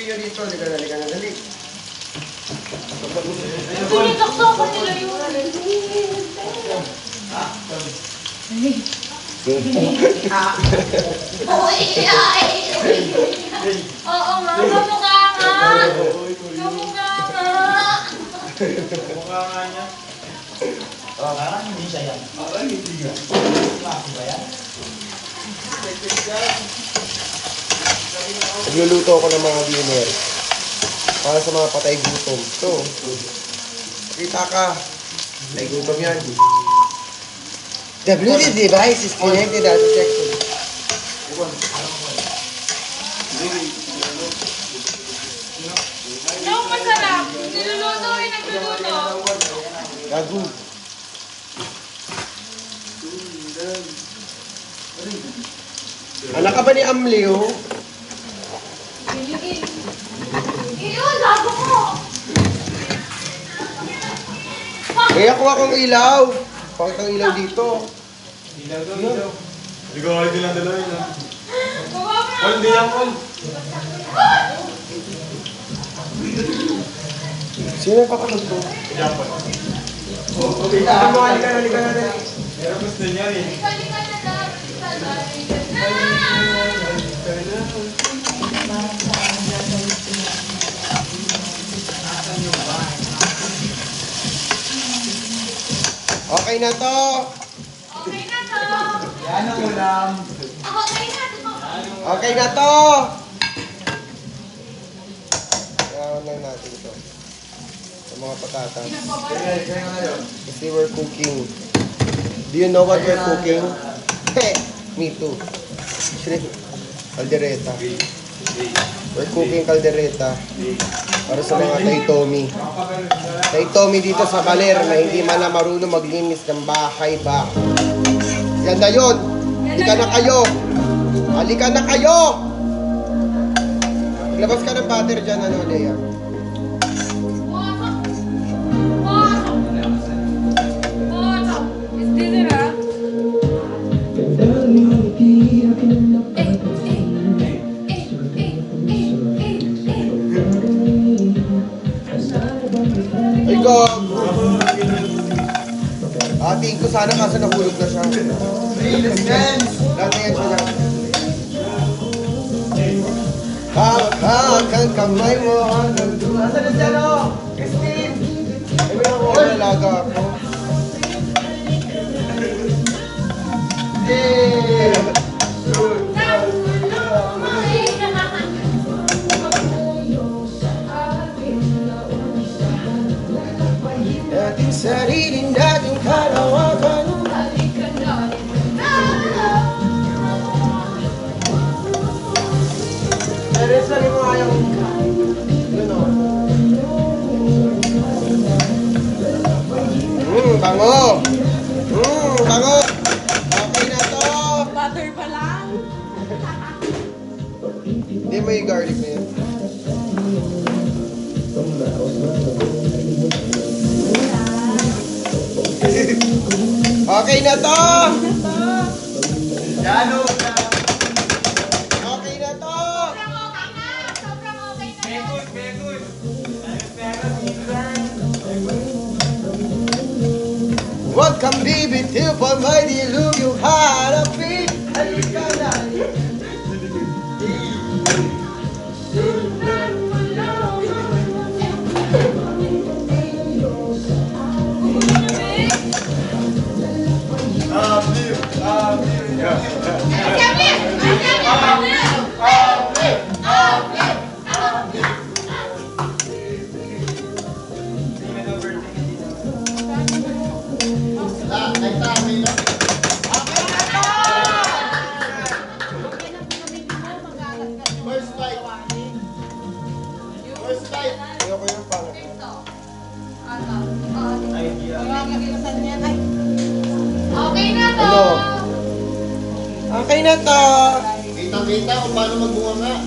Leo dito. Liga na, dali. Tulitakso ko nila yun. Oo nga, kamukha nga. Kamukha nga. Mukha nga niya. Parang hindi siya yan. Parang hindi nga. Klase ba yan? Nagluluto ako ng mga dinner. Para sa mga patay gutom. So, kita ka. Patay gutom yan. The Bluetooth device is connected as a section. Ano masarap? Niluluto o nagluluto? Gago. Anak ka ba ni Amleo? Iyon, gago ko! Kaya kuha kong ilaw. Pakit ang ilaw dito. Ilaw daw, ilaw. Hindi ko kahit ilang dalawa yun. Gawa mo Paul, hindi yan, Paul. Sino yung papatag ko? Yan, Paul. Okay, halika na. Pero gusto niya rin. Okay na to. Okay na to! Yan ang ulam. Okay na to! Okay na to. Kailangan lang natin ito. Sa mga patatas. Kasi we're cooking. Do you know what we're cooking? Me too. Caldereta. We're cooking caldereta. Para sa mga Taitomi. Taitomi dito sa Baler na hindi man na marunong maglinis ng bahay ba. Yan na yun. Halika na kayo. Halika na kayo. Maglabas ka ng butter dyan, ano, Lea. Is this it, ah? Ay, gago. Ating ko sana kasi nahulog na siya. Lahat na yan siya lang. Hawak ang kamay mo hanggang doon. Asan na siya, no? Christine! Ay, may nakuha na laga ako. Ating sarili nating kalawakan. Pero sabi mo ayaw yun o. Bango! Bango! Okay na to! Butter pa lang. Hindi mo yung garlic na yun. Okay na to! Jano! Okay na to! Sobrang okay na. Begus, begus! Welcome baby to my diluvio harapin. Halika na! Ayoko yung pangat. Okay na to! Ano? Okay na to! Kita-kita kung paano magbunga nga.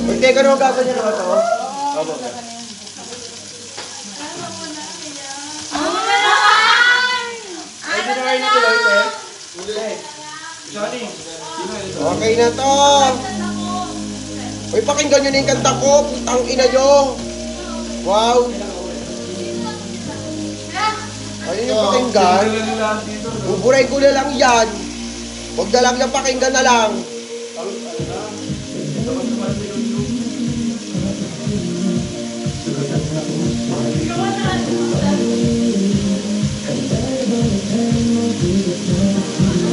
Uy, teka naman gaganyan na ba ito? Opo. Ay, di na kayo natuloy, te? Okay na to! Uy, pakinggan nyo na yung kanta ko. Putang ina nyo. Wow. Ayun yung pakinggan. Buburay ko na lang yan. Huwag na lang yung pakinggan na lang.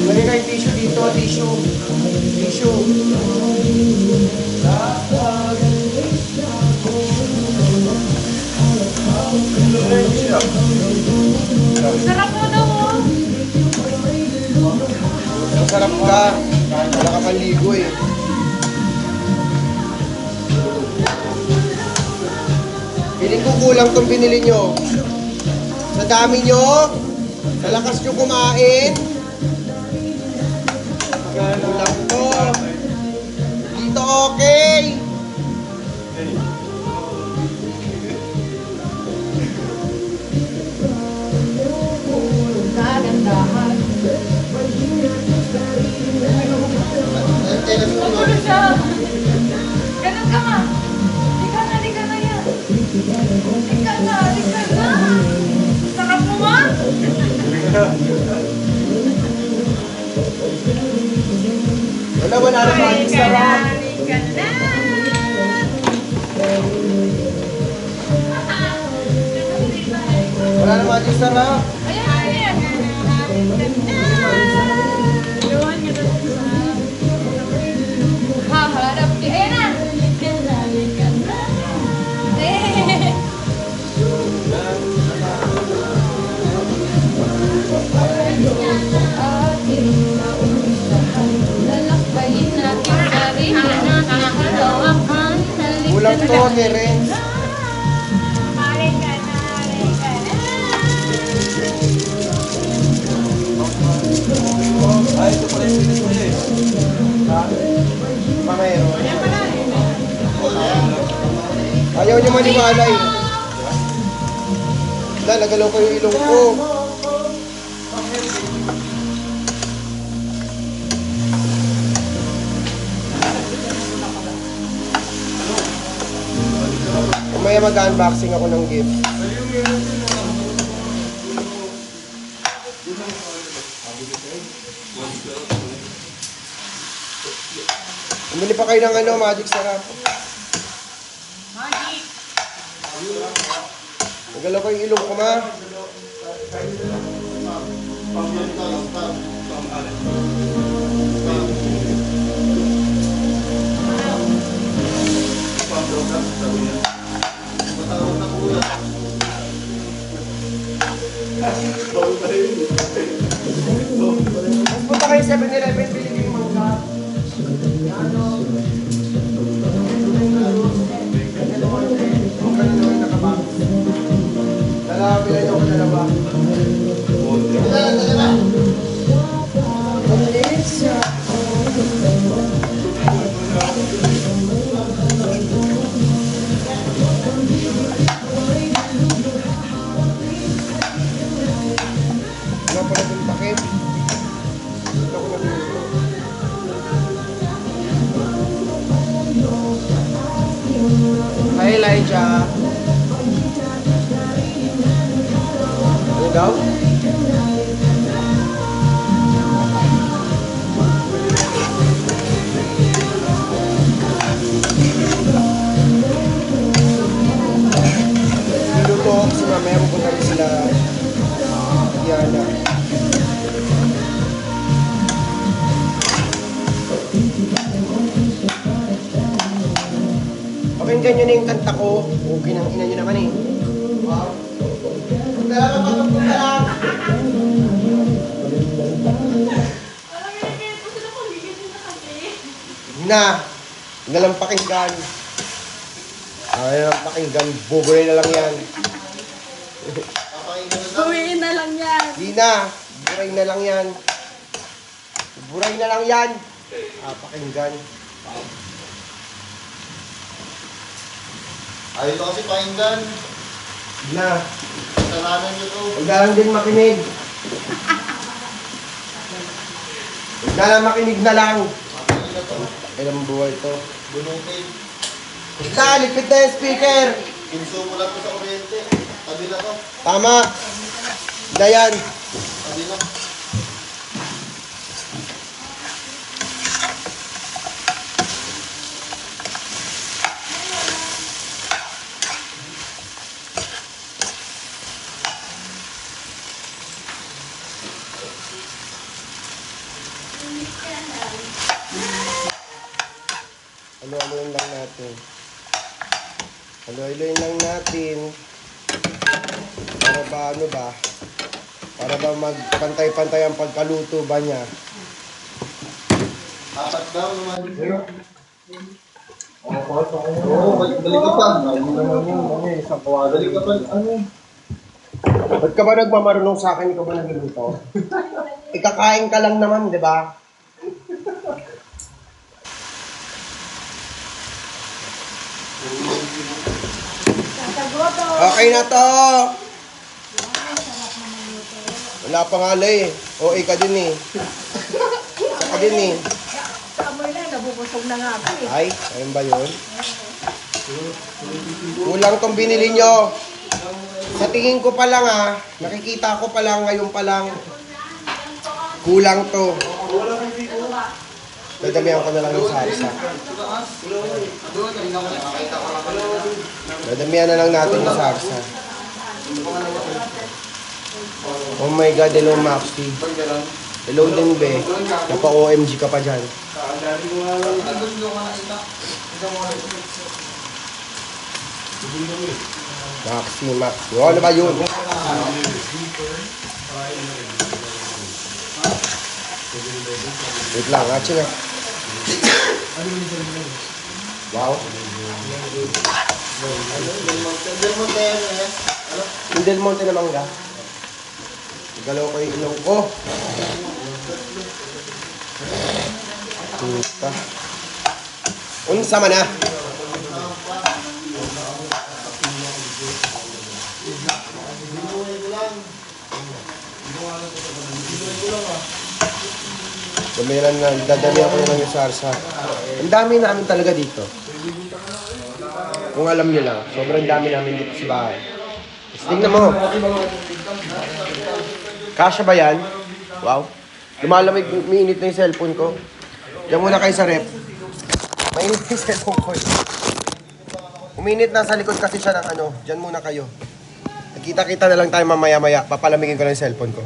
Lagay ka yung tissue dito, tissue. Tissue. Sarap mo daw, oh. Masarap ka. Wala ka panligo eh. Piling ko kulang tong binili nyo. Sa dami nyo, sa lakas nyo kumain. Kulang to. Dito okay. Kagandahan. Teka, Magulo siya. Ganun ka nga. Di ka na yan. Di ka na. Sarap mo ma? Wala naman. Sarap. Di ka na. Wala naman yung sarap. Ayan. Doon nga doon sa... Haharap di. Ayan na. Eh. Ating nauusahan, lalakbayin natin sarili natin. Halawakan, halika Kulang na to, lang. Terence. Halika na, halika na. Ay, ito pala yung pinis mo eh. Pangero. Ayaw niyo maniwala eh. Wala, nagalaw ko yung ilong ko. Umaya mag-unboxing ako ng gift. Bumili pa kayo ng ano, Magic Sarap. Magic. Nagalaw ko yung ilong ko, ma. Punta kayo 7-Eleven, bili kayo yung mangga. Ano? Kung ganun naman nakabang. Dalawa, bilay ako dalawa. Wala pala yung takip. Ito ko na dito. Hi, Elijah. Ano daw? Niluto ako kasi mamaya pupunta rin sila Diana. Pakinggan nyo na yung kanta ko. Okay nang ina nyo naman eh. Wow. Punta lang, punta lang. Hindi na. Hindi na lang pakinggan. Ay, na lang pakinggan. Bugoy na lang yan. Buwiin na lang yan. Hindi na. Buray na lang yan. Buray na lang yan. Pakinggan. Ayaw ko kasi pakinggan. Hindi na. Kasalanan nyo to. Huwag na lang din makinig. Huwag na lang makinig na lang. Pakinggan to. Ilang buhay to. Bunutin. Lipit na yung speaker. Insumo lang to sa kuryente. Tabi na to. Tama. Dayan. Tabi na. Halo-haloin lang natin. Halo-haloin lang natin. Para ba ano ba? Para ba magpantay-pantay ang pagkaluto ba niya? Apat daw naman. Oo, balik ka pa. Balik ka pa. Ano? Ba't ka ba nagmamarunong sa akin? Ikaw ba nagluluto? Ikakain ka lang naman, di ba? Okay na to! Wala pa nga eh. O, ka din eh. Ka din eh. Amoy na, nabubusog na nga ako eh. Ay, ayun ba yun? Kulang tong binili nyo. Sa tingin ko pa lang nakikita ko pa lang, ngayon pa lang. Kulang to. Dadamihan ko na lang yung salsa. Dadamihan na lang natin yung salsa. Oh my God, hello Maxi. Hello din be. Napa-OMG ka pa dyan. Maxi. O, ano ba yun? Wait lang, atcha na. Wow. Yung Del Monte na mangga. Galaw ko yung ilong ko. Puta. Unsa man na. Dadamihan ko na lang yung sarsa. Ang dami namin talaga dito. Kung alam nyo lang, sobrang dami namin dito sa bahay. Tingnan mo. Kasya ba yan? Wow. Lumalamig, mainit na yung cellphone ko. Diyan muna kayo sa rep. Mainit na yung cellphone ko. Uminit na sa likod kasi siya ng ano. Diyan muna kayo. Nagkita-kita na lang tayo mamaya-maya. Papalamigin ko na yung cellphone ko.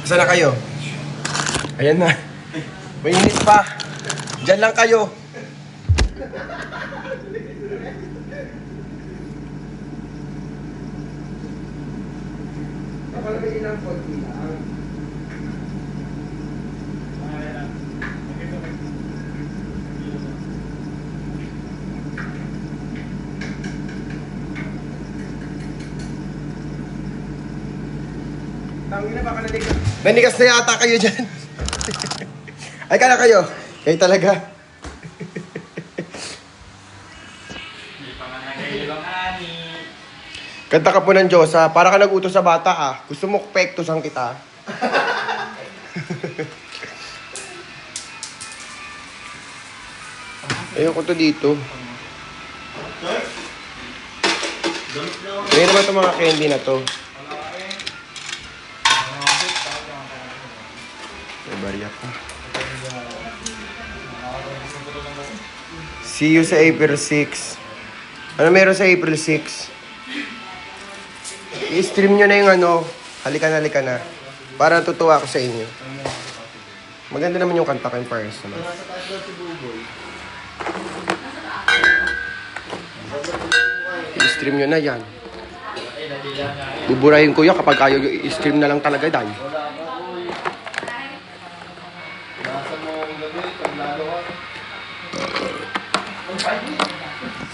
Saan na kayo? Ayan na. Mainit pa. Diyan lang kayo. Papalamigin ng konti lang. Tangina, baka naligas. Nanigas na yata kayo dyan. Ay, kala kayo. Kayo talaga. Hindi pa nga nagayibang ani. Kanta ka po ng Diyos, ha? Para ka nag-utos sa bata, ha? Gusto mo pektusan kita? Ayoko to dito. Ngayon naman itong mga candy na to. May barya pa. See you sa April 6. Ano meron sa April 6? I-stream nyo na yung ano. Halika na. Para tutuwa ako sa inyo. Maganda naman yung kanta ko in Paris naman. Nasa taas daw si Buboy. I-stream nyo na yan. Buburahin ko yan kapag ayaw i-stream na lang talaga dahil. Wala ka, boy. Nasa mo akong gabi, paglalo ka.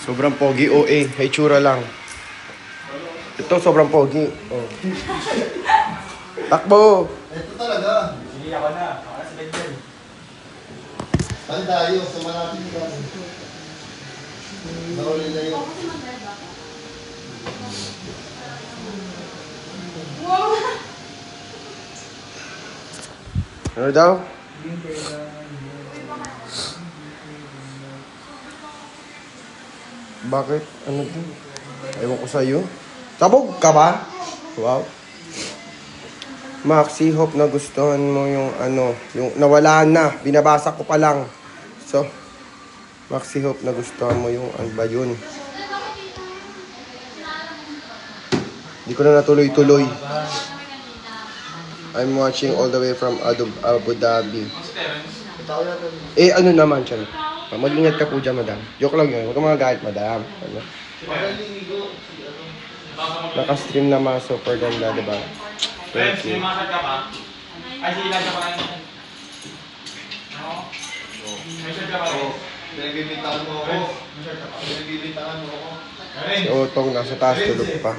Sobrang pogi, OA. Hay tsura lang. Ito, sobrang pogi. Oh. Takbo! Ito talaga. Sige, ako na. Ako na si Benjen. Saan tayo? Sama natin ka. Nauli na yun. Wow! Ano daw? Bakit? Ano to? Ewan ko sa'yo. Sabog ka ba? Wow. Maxi, hope na gustuhan mo yung ano, yung nawala na. Binabasa ko pa lang. So, Maxi, hope na gustuhan mo yung ano ba yun? Hindi ko na natuloy-tuloy. I'm watching all the way from Abu Dhabi. Eh, ano naman siya? Mag-ingat ka po dyan, madam. Joke lang yun. Huwag ka mga galit, madam. Ano? Naka-stream naman, super ganda, diba? Friends, Thank may you. masad ka pa? Ay, sige, lagyan ko lang yun. Ano? May shirt ka pa rin? Pinagbibintangan mo ako. Pinagbibintangan mo ako. Rin. Si Otong nasa taas tulog pa.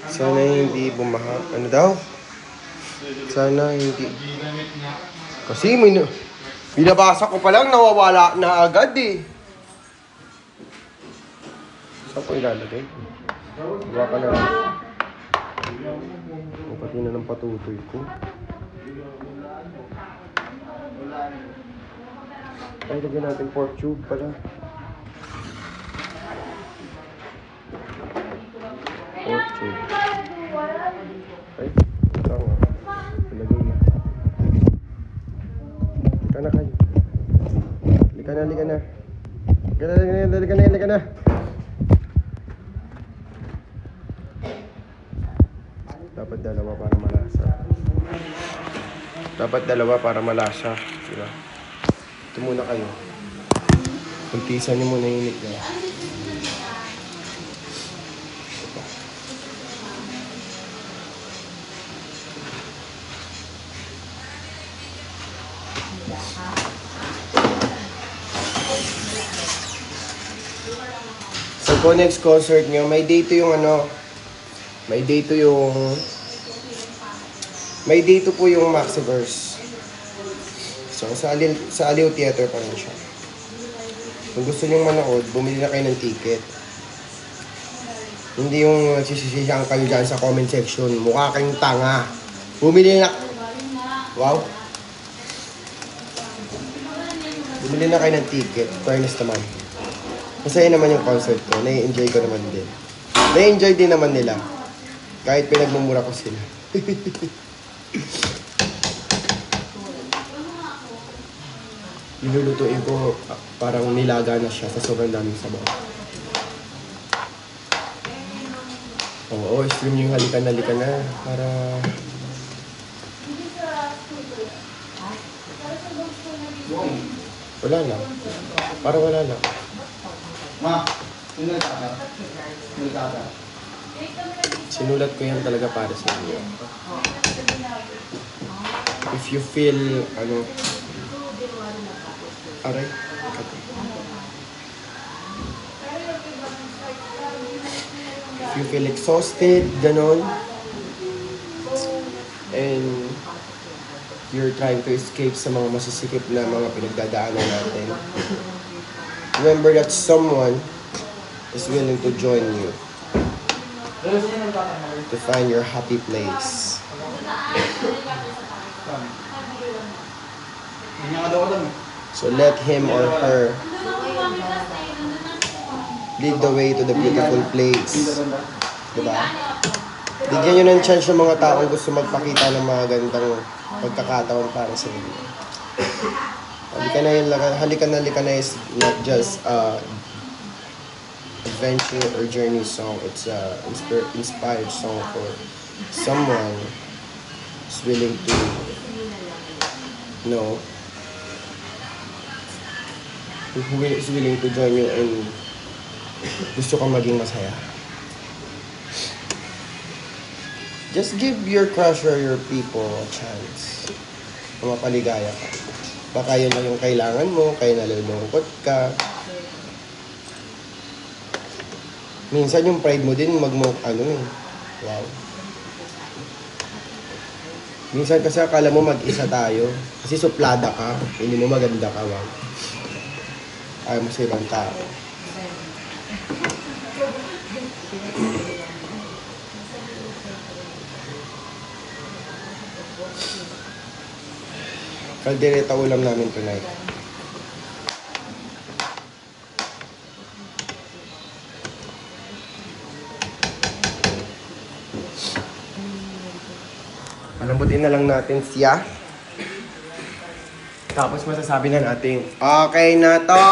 Sana hindi bumaha. Ano daw? Sana hindi. Ginamit niya. Kasi binabasa ko pa lang, nawawala na agad eh. Saan ko ilalagay? Diba ka na lang. O, pati na ng patutoy ko. Ay, lagyan natin pork tube pala. Pork tube. Ay, ito nga. Ilagay na. Halika na kayo. Halika na, halika na. Halika na, halika na, halika na, halika na. Dapat dalawa para malasa. Dapat dalawa para malasa. Diba? Ito muna kayo. Pagtisan niyo muna yung init niya. So, kung next concert nyo, may date yung ano, may date po yung Maxiverse. So, sa Aliw Theater pa rin siya. Kung gusto nyo manood, bumili na kayo ng ticket. Hindi yung nagsisisiyang kayo dyan sa comment section. Mukha kayong tanga. Bumili na... Wow. Bumili na kayo ng ticket. Fairness naman. Masaya naman yung concert ko. Nai-enjoy ko naman din. Nai-enjoy din naman nila. Kahit pinagmumura ko sila. Nilulutuin ko parang nilaga na siya sa sobrang daming sabaw. Oo, stream yung halika na para... Wala lang. Para wala lang. Ma, sino ka? Sino ka? Sinulat ko yan talaga para sa inyo. If you feel, ano... Aray, kati. If you feel exhausted, ganon, and you're trying to escape sa mga masisikip na mga pinagdadaanan natin, remember that someone is willing to join you to find your happy place. So let him or her lead the way to the beautiful place. Diba? Bigyan nyo ng chance yung mga taong gusto magpakita ng mga gandang pagkakataon para sa inyo. Halika na is not just adventure or journey song. It's a inspired song for someone who's willing to No. Who is willing to join you and gusto kang maging masaya? Just give your crush or your people a chance. Na mapaligaya ka. Baka yun lang yung kailangan mo, kaya nalulungkot ka. Minsan yung pride mo din wow. Minsan kasi akala mo mag-isa tayo. Kasi suplada ka, hindi mo maganda ka, wow. Ayaw mo sa ibang tao. Kaldereta ulam namin tonight. Palambutin na lang natin siya. Tapos masasabi na natin, okay na to!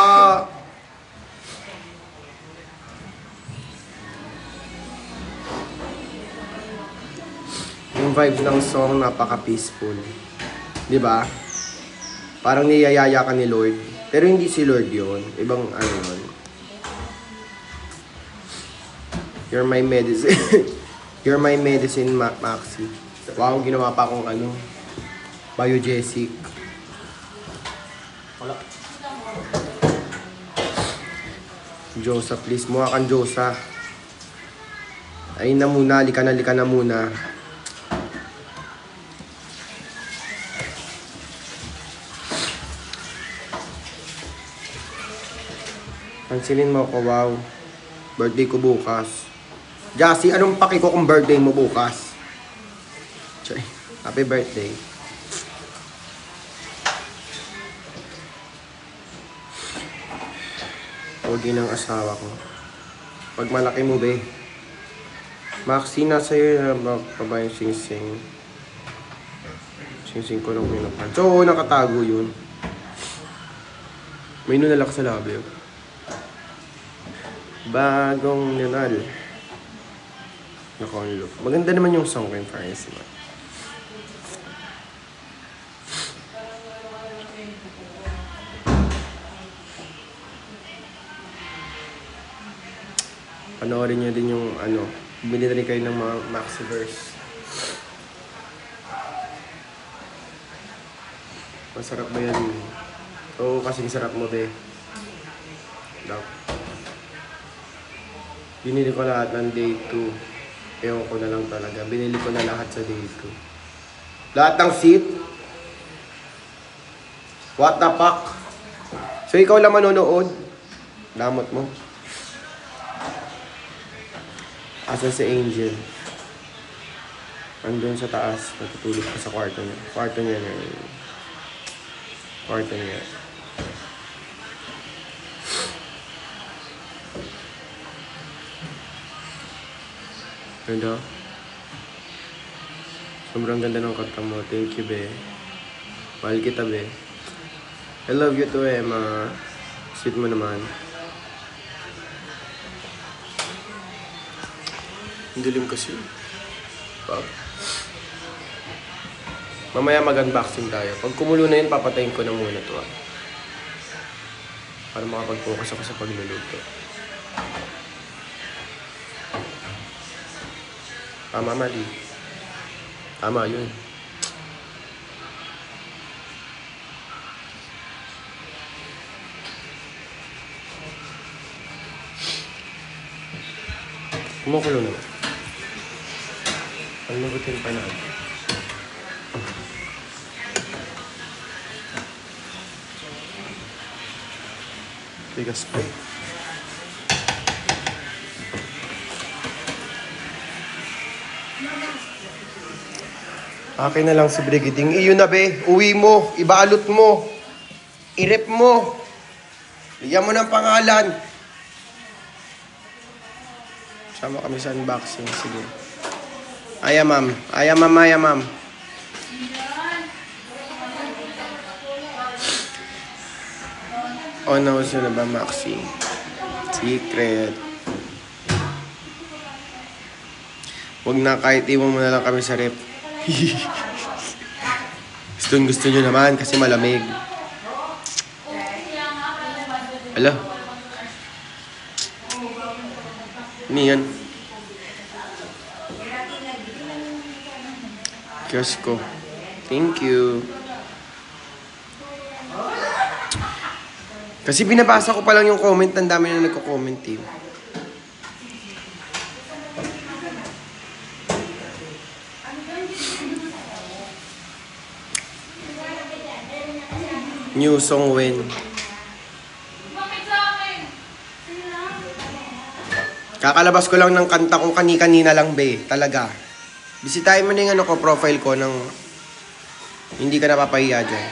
Yung vibes ng song napaka-peaceful. Di ba? Parang niyayaya ka ni Lord. Pero hindi si Lord yun. Ibang ano yun. You're my medicine. You're my medicine, Maxi. Wow, ginawa pa akong biogesic. Wala. Josa, please. Mukha kang Josa. Ay na muna, lika na muna. Pansinin mo ako, wow. Birthday ko bukas. Jassy, anong paki ko kung birthday mo bukas? Chay, happy birthday. Pogi ng asawa ko. Pag malaki mo, be. Maxi, nasa iyo na pa ba yung sing-sing? Sing-sing ko lang pinapan. So, nakatago yun. May nunalak sa labi. Bagong nunal. Nakonlo. Maganda naman yung song ko yung Paris. Panoorin nyo din yung bumili rin kayo ng mga Maxiverse. Masarap ba yan? Oo, kasing sarap mo, be. Binili ko lahat ng day 2. Ewan ko na lang talaga. Binili ko na lahat sa day 2. Lahat ng seat? What the fuck? So ikaw lang manonood? Damot mo. Asan si Angel? Andun sa taas. Natutulog pa sa kwarto niya. Kwarto niya. Ganda. Sobrang ganda ng kanta mo. Thank you, be. Mahal kita, be. I love you too, Emma. Sweet mo naman. Ang dilim kasi. Wow. Mamaya mag-unboxing tayo. Pag kumulo na yun, papatayin ko na muna to. Para makapag-focus ako sa pagluluto. Tama, mali. Tama yun. Kumukulo naman. Paglabutin pa na. Tigas pa. Akin na lang si Brigading. Iyon na, be. Uwi mo. Ibalot mo. I-rep mo. Bigyan mo ng pangalan. Sama kami sa unboxing. Sige. Aya, ma'am. Aya, ma'am. Oh, no. Sino ba, Maxi? Secret. Huwag na, kahit iwan mo na lang kami sa rep. Gustong gusto nyo naman kasi malamig. Ala. Ano yan? Kiosko. Thank you. Kasi binabasa ko pa lang yung comment, ang dami na nagko-comment eh. New song when? Bakit sa akin? Kakalabas ko lang ng kanta kong kani-kanina lang, be. Talaga. Bisitahin mo na yung ano ko, profile ko ng hindi ka napapahiya dyan.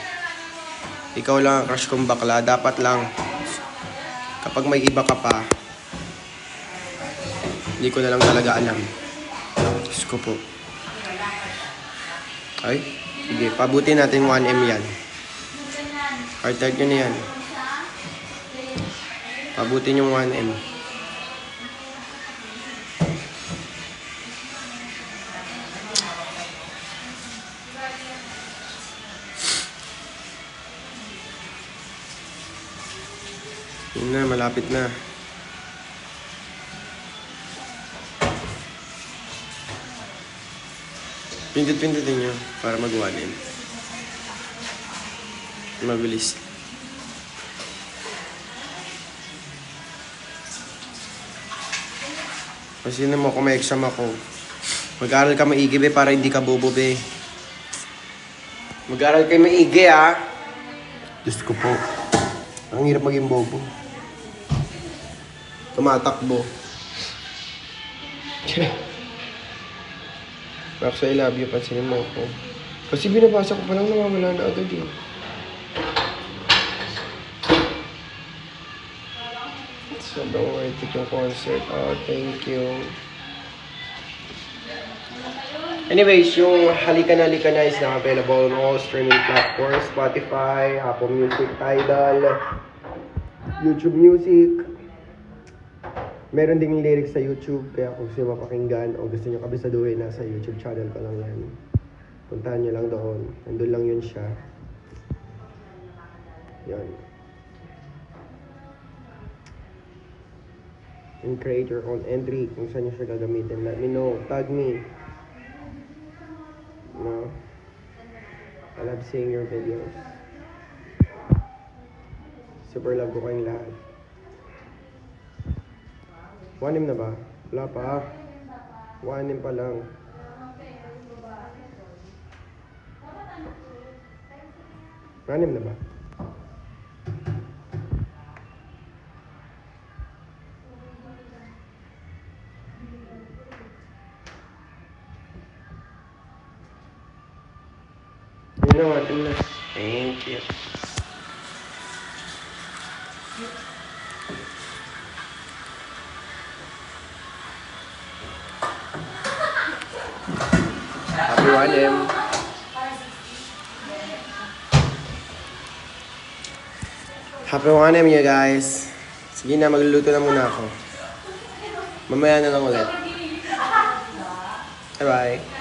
Ikaw lang ang crush kong bakla. Dapat lang, kapag may iba ka pa, hindi ko na lang talaga alam. Diyos ko po. Ay, sige. Pabuti natin 1M yan. Heart-heart nyo na yan. Pabuti yung 1M. Yun na, malapit na. Pindot-pindutin nyo para mag-1M. Mabilis. Kasi naman kung may exam ako, mag-aral ka maigi, be, para hindi ka bobo, be. Mag-aral kayo maigi, ha? Diyos ko po. Ang hirap maging bobo. Tumatakbo. Max, I love you. Pansinin mo ako. Kasi binabasa ko pa lang, nawawala na agad eh. Sobrang worth it yung concert. Oh, thank you. Anyways, yung Halika Na is na available on all streaming platforms. Spotify, Apple Music, Tidal, YouTube Music. Meron ding lyrics sa YouTube, kaya kung gusto nyo mapakinggan o gusto nyo kabisaduhin, nasa YouTube channel ko lang yan. Puntahan nyo lang doon. Nandun lang yun siya. Yan. And create your own entry kung saan nyo siya gagamitin. Let me know. Tag me. No? I love seeing your videos. Super love ko kayong lahat. 1M na ba? Wala pa. 1M pa lang. Ranim na ba? Yun na, atin na. Thank you. Happy 1M. Happy 1M you guys. Sige na, magluluto na muna ako. Mamaya na lang ulit. Bye-bye.